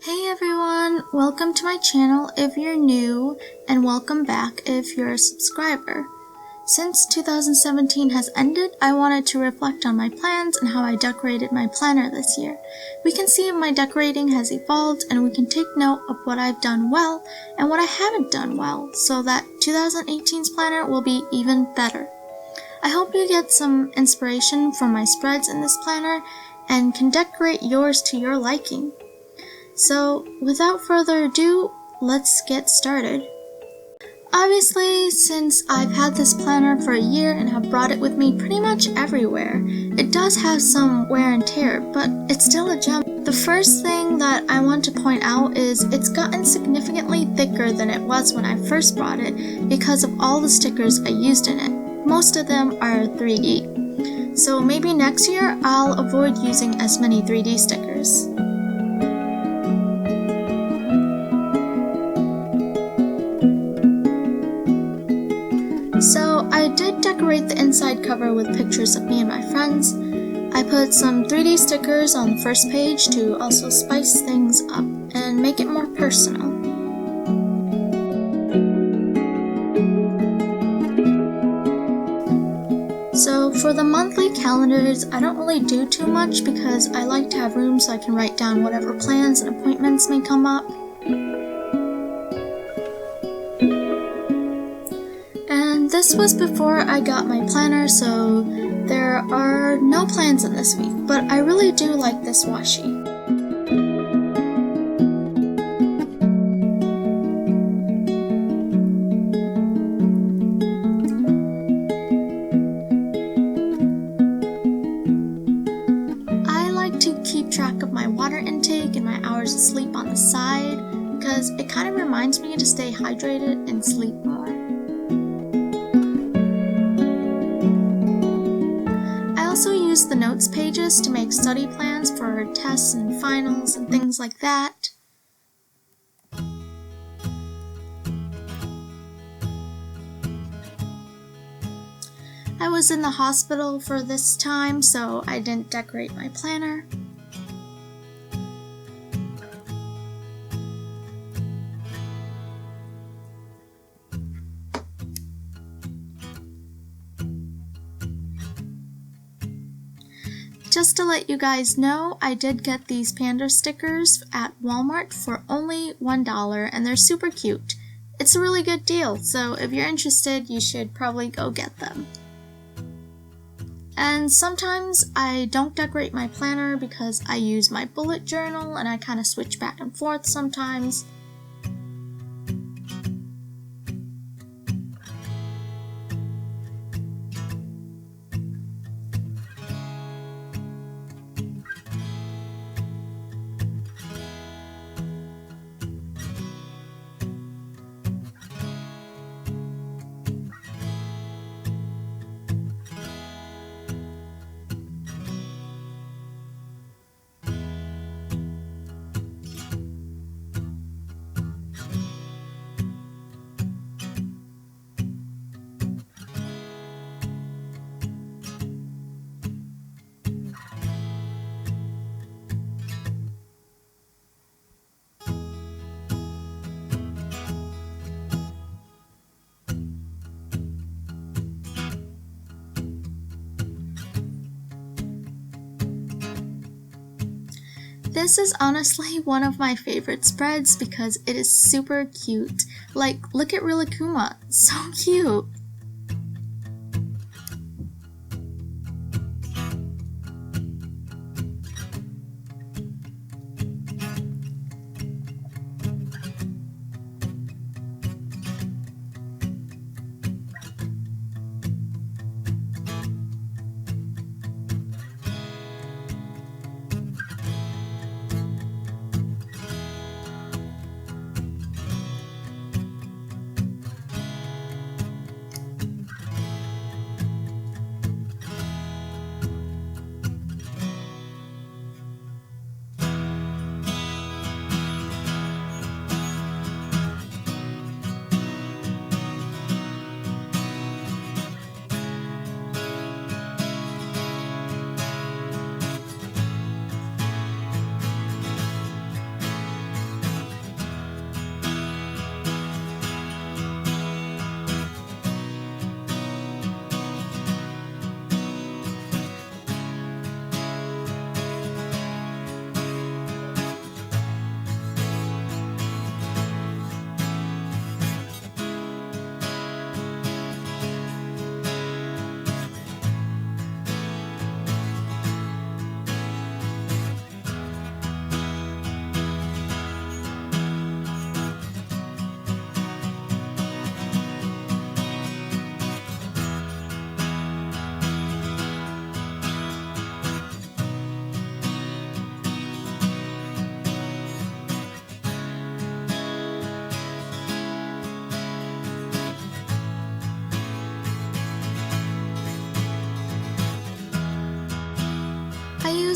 Hey everyone, welcome to my channel if you're new, and welcome back if you're a subscriber. Since 2017 has ended, I wanted to reflect on my plans and how I decorated my planner this year. We can see if my decorating has evolved, and we can take note of what I've done well and what I haven't done well, so that 2018's planner will be even better. I hope you get some inspiration from my spreads in this planner and can decorate yours to your liking. So, without further ado, let's get started. Obviously, since I've had this planner for a year and have brought it with me pretty much everywhere, it does have some wear and tear, but it's still a gem. The first thing that I want to point out is it's gotten significantly thicker than it was when I first brought it because of all the stickers I used in it. Most of them are 3D. So maybe next year I'll avoid using as many 3D stickers. So I did decorate the inside cover with pictures of me and my friends. I put some 3D stickers on the first page to also spice things up and make it more personal. So for the monthly calendars, I don't really do too much because I like to have room so I can write down whatever plans and appointments may come up. This was before I got my planner, so there are no plans in this week, but I really do like this washi. I like to keep track of my water intake and my hours of sleep on the side because it kind of reminds me to stay hydrated and sleep more. The notes pages to make study plans for tests and finals and things like that. I was in the hospital for this time, so I didn't decorate my planner. Just to let you guys know, I did get these panda stickers at Walmart for only $1 and they're super cute. It's a really good deal, so if you're interested, you should probably go get them. And sometimes I don't decorate my planner because I use my bullet journal and I kind of switch back and forth sometimes. This is honestly one of my favorite spreads because it is super cute. Like, look at Rilakkuma, so cute!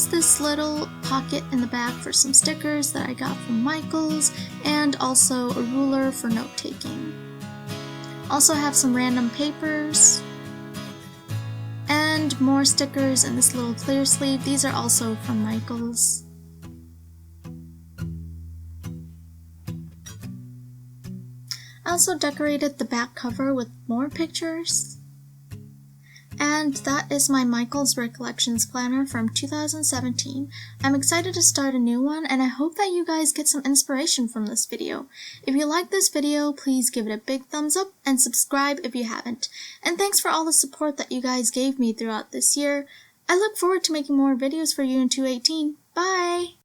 has this little pocket in the back for some stickers that I got from Michaels, and also a ruler for note-taking. Also have some random papers, and more stickers in this little clear sleeve. These are also from Michaels. I also decorated the back cover with more pictures. And that is my Michaels Recollections Planner from 2017. I'm excited to start a new one, and I hope that you guys get some inspiration from this video. If you like this video, please give it a big thumbs up and subscribe if you haven't. And thanks for all the support that you guys gave me throughout this year. I look forward to making more videos for you in 2018. Bye!